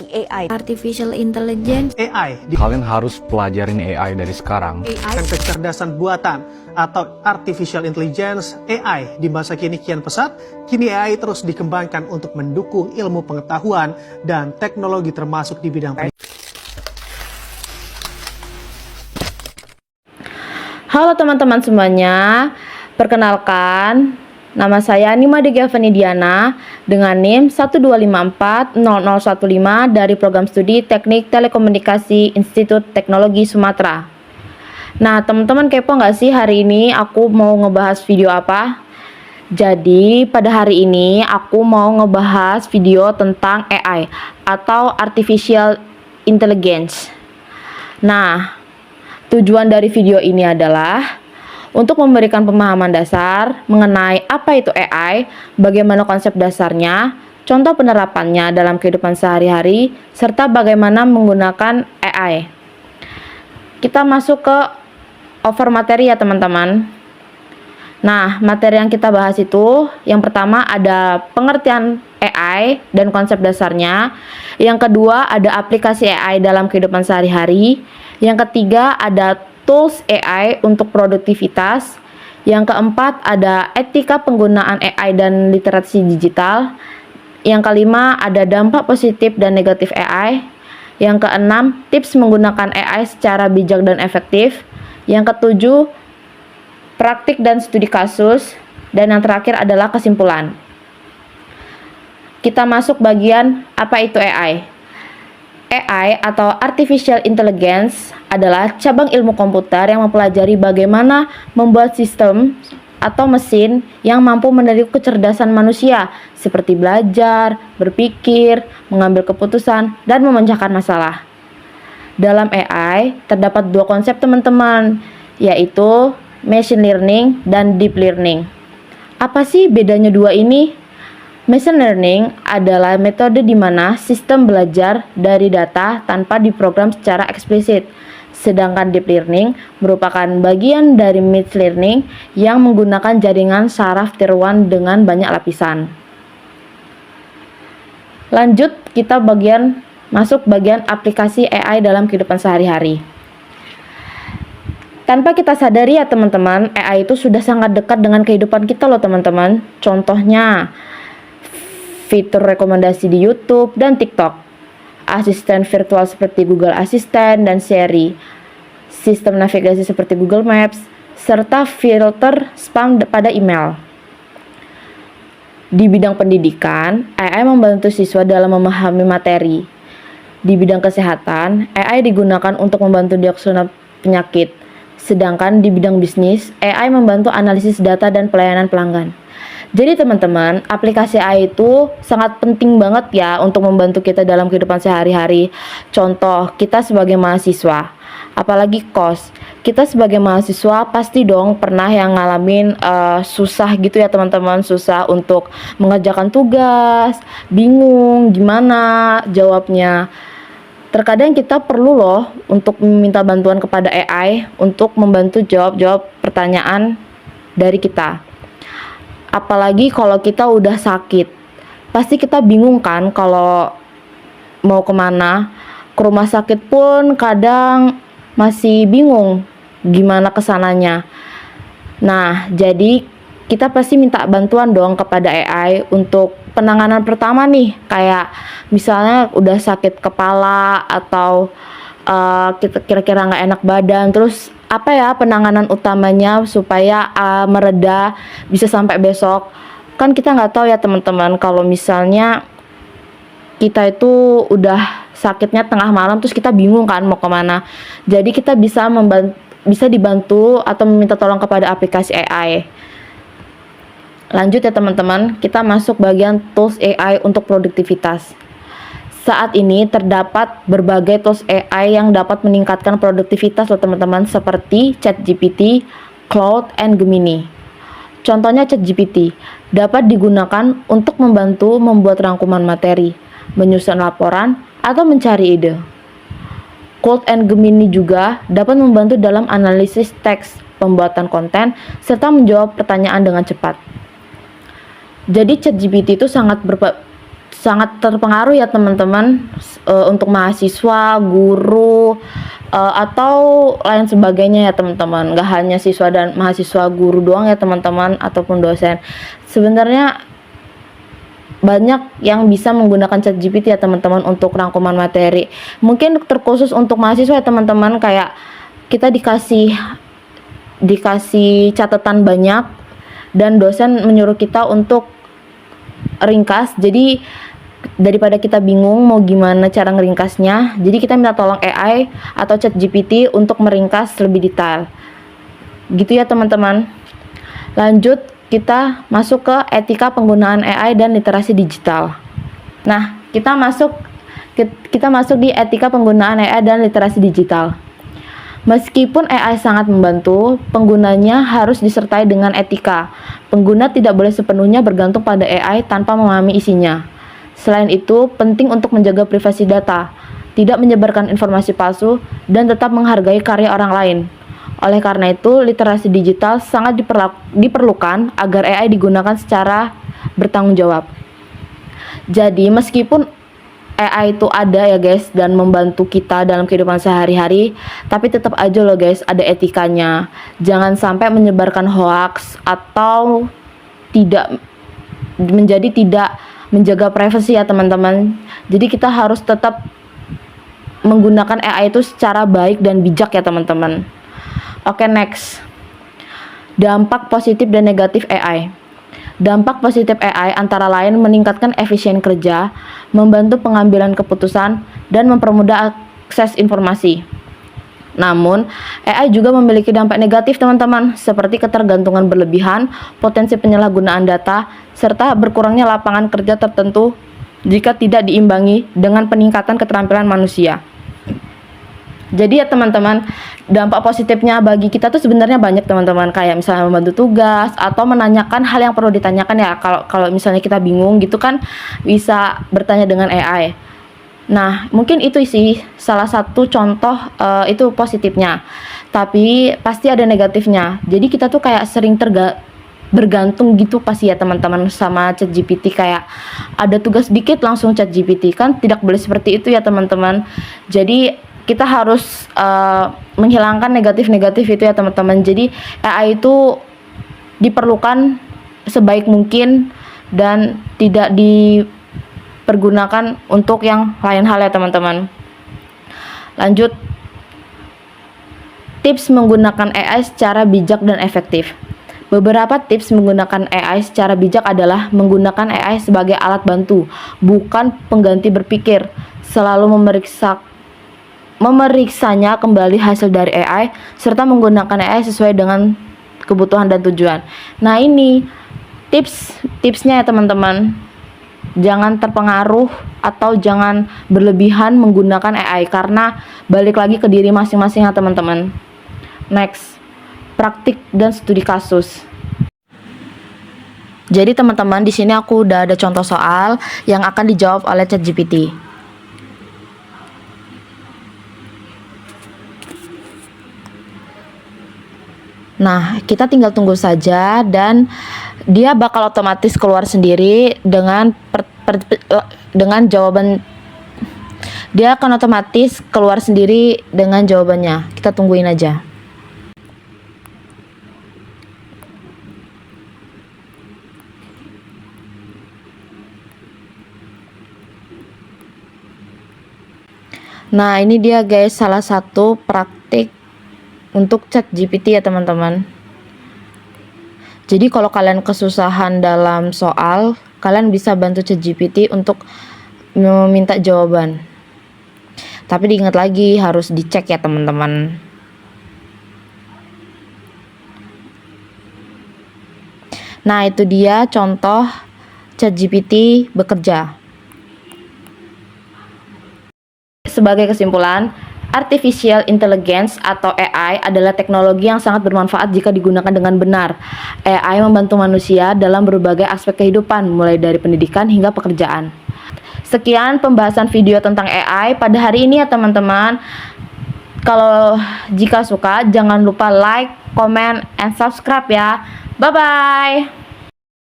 AI, Artificial Intelligence, AI, Kalian harus pelajarin AI dari sekarang. dan kecerdasan buatan atau Artificial Intelligence AI di masa kini kian pesat. Kini AI terus dikembangkan untuk mendukung ilmu pengetahuan dan teknologi termasuk di bidang pendidikan. Halo teman-teman semuanya, perkenalkan nama saya Nima Degia Venidiana dengan NIM 125400015 dari Program Studi Teknik Telekomunikasi Institut Teknologi Sumatera. Nah teman-teman kepo nggak sih hari ini aku mau ngebahas video apa? Jadi pada hari ini aku mau ngebahas video tentang AI atau Artificial Intelligence. Nah, tujuan dari video ini adalah untuk memberikan pemahaman dasar mengenai apa itu AI, bagaimana konsep dasarnya, contoh penerapannya dalam kehidupan sehari-hari, serta bagaimana menggunakan AI. Kita masuk ke over materi ya teman-teman. Nah, materi yang kita bahas itu, yang pertama ada pengertian AI dan konsep dasarnya. Yang kedua ada aplikasi AI dalam kehidupan sehari-hari. Yang ketiga ada tools AI untuk produktivitas. Yang keempat ada etika penggunaan AI dan literasi digital. Yang kelima ada dampak positif dan negatif AI. Yang keenam tips menggunakan AI secara bijak dan efektif. Yang ketujuh praktik dan studi kasus. Dan yang terakhir adalah kesimpulan. Kita masuk bagian apa itu AI. AI atau Artificial Intelligence adalah cabang ilmu komputer yang mempelajari bagaimana membuat sistem atau mesin yang mampu meniru kecerdasan manusia seperti belajar, berpikir, mengambil keputusan, dan memecahkan masalah. Dalam AI terdapat dua konsep teman-teman, yaitu machine learning dan deep learning. Apa sih bedanya dua ini? Machine learning adalah metode di mana sistem belajar dari data tanpa diprogram secara eksplisit. Sedangkan deep learning merupakan bagian dari machine learning yang menggunakan jaringan saraf tier 1 dengan banyak lapisan. Lanjut, kita masuk bagian aplikasi AI dalam kehidupan sehari-hari. Tanpa kita sadari ya teman-teman, AI itu sudah sangat dekat dengan kehidupan kita loh teman-teman. Contohnya, fitur rekomendasi di YouTube dan TikTok, asisten virtual seperti Google Assistant dan Siri, sistem navigasi seperti Google Maps, serta filter spam pada email. Di bidang pendidikan, AI membantu siswa dalam memahami materi. Di bidang kesehatan, AI digunakan untuk membantu diagnosa penyakit. Sedangkan di bidang bisnis, AI membantu analisis data dan pelayanan pelanggan. Jadi teman-teman, aplikasi AI itu sangat penting banget ya untuk membantu kita dalam kehidupan sehari-hari. Contoh, kita sebagai mahasiswa, apalagi kos. Kita sebagai mahasiswa pasti dong pernah yang ngalamin susah gitu ya teman-teman, susah untuk mengerjakan tugas, bingung gimana jawabnya. Terkadang kita perlu loh untuk meminta bantuan kepada AI untuk membantu jawab pertanyaan dari kita. Apalagi kalau kita udah sakit, pasti kita bingung kan kalau mau kemana. Ke rumah sakit pun kadang masih bingung gimana kesananya. Nah, jadi kita pasti minta bantuan dong kepada AI untuk penanganan pertama nih. Kayak misalnya udah sakit kepala atau kita kira-kira nggak enak badan, terus apa ya penanganan utamanya supaya mereda bisa sampai besok. Kan kita nggak tahu ya teman-teman, kalau misalnya kita itu udah sakitnya tengah malam terus kita bingung kan mau kemana. Jadi kita bisa dibantu atau meminta tolong kepada aplikasi AI. Lanjut ya teman-teman, kita masuk bagian tools AI untuk produktivitas. Saat ini terdapat berbagai tools AI yang dapat meningkatkan produktivitas loh teman-teman, seperti ChatGPT, Claude, and Gemini. Contohnya ChatGPT dapat digunakan untuk membantu membuat rangkuman materi, menyusun laporan, atau mencari ide. Claude and Gemini juga dapat membantu dalam analisis teks, pembuatan konten, serta menjawab pertanyaan dengan cepat. Jadi ChatGPT itu sangat sangat terpengaruh ya teman-teman, untuk mahasiswa, guru, atau lain sebagainya ya teman-teman. Nggak hanya siswa dan mahasiswa, guru doang ya teman-teman, ataupun dosen. Sebenarnya banyak yang bisa menggunakan ChatGPT ya teman-teman untuk rangkuman materi. Mungkin terkhusus untuk mahasiswa ya teman-teman, kayak kita dikasih catatan banyak dan dosen menyuruh kita untuk ringkas. Jadi daripada kita bingung mau gimana cara ngeringkasnya, jadi kita minta tolong AI atau ChatGPT untuk meringkas lebih detail. Gitu ya teman-teman. Lanjut, kita masuk ke etika penggunaan AI dan literasi digital. Nah, kita masuk di etika penggunaan AI dan literasi digital. Meskipun AI sangat membantu, penggunanya harus disertai dengan etika. Pengguna tidak boleh sepenuhnya bergantung pada AI tanpa memahami isinya. Selain itu, penting untuk menjaga privasi data, tidak menyebarkan informasi palsu, dan tetap menghargai karya orang lain. Oleh karena itu, literasi digital sangat diperlukan agar AI digunakan secara bertanggung jawab. Jadi, meskipun AI itu ada ya guys dan membantu kita dalam kehidupan sehari-hari, tapi tetap aja loh guys ada etikanya. Jangan sampai menyebarkan hoaks atau tidak menjaga privasi ya teman-teman. Jadi kita harus tetap menggunakan AI itu secara baik dan bijak ya teman-teman. Oke, next. Dampak positif dan negatif AI. Dampak positif AI antara lain meningkatkan efisien kerja, membantu pengambilan keputusan, dan mempermudah akses informasi. Namun, AI juga memiliki dampak negatif teman-teman, seperti ketergantungan berlebihan, potensi penyalahgunaan data, serta berkurangnya lapangan kerja tertentu jika tidak diimbangi dengan peningkatan keterampilan manusia. Jadi ya teman-teman, dampak positifnya bagi kita tuh sebenarnya banyak teman-teman, kayak misalnya membantu tugas atau menanyakan hal yang perlu ditanyakan ya. Kalau misalnya kita bingung gitu kan bisa bertanya dengan AI. Nah, mungkin itu sih salah satu contoh itu positifnya. Tapi pasti ada negatifnya. Jadi kita tuh kayak sering bergantung gitu pasti ya teman-teman sama ChatGPT, kayak ada tugas dikit langsung ChatGPT, kan tidak boleh seperti itu ya teman-teman. Jadi kita harus menghilangkan negatif-negatif itu ya teman-teman. Jadi AI itu diperlukan sebaik mungkin dan tidak dipergunakan untuk yang lain hal ya teman-teman. Lanjut, tips menggunakan AI secara bijak dan efektif. Beberapa tips menggunakan AI secara bijak adalah menggunakan AI sebagai alat bantu, bukan pengganti berpikir. Selalu memeriksanya kembali hasil dari AI, serta menggunakan AI sesuai dengan kebutuhan dan tujuan. Nah, ini tipsnya ya teman-teman. Jangan terpengaruh atau jangan berlebihan menggunakan AI, karena balik lagi ke diri masing-masing ya teman-teman. Next, praktik dan studi kasus. Jadi teman-teman, di sini aku udah ada contoh soal yang akan dijawab oleh ChatGPT. Nah, kita tinggal tunggu saja dan dia bakal otomatis keluar sendiri dengan jawaban. Dia akan otomatis keluar sendiri dengan jawabannya. Kita tungguin aja. Nah, ini dia guys salah satu praktik untuk ChatGPT ya teman-teman. Jadi kalau kalian kesusahan dalam soal, kalian bisa bantu ChatGPT untuk meminta jawaban. Tapi diingat lagi harus dicek ya teman-teman. Nah, itu dia contoh ChatGPT bekerja. Sebagai kesimpulan, Artificial Intelligence atau AI adalah teknologi yang sangat bermanfaat jika digunakan dengan benar. AI membantu manusia dalam berbagai aspek kehidupan, mulai dari pendidikan hingga pekerjaan. Sekian pembahasan video tentang AI pada hari ini ya teman-teman. Kalau jika suka, jangan lupa like, comment, and subscribe ya. Bye-bye.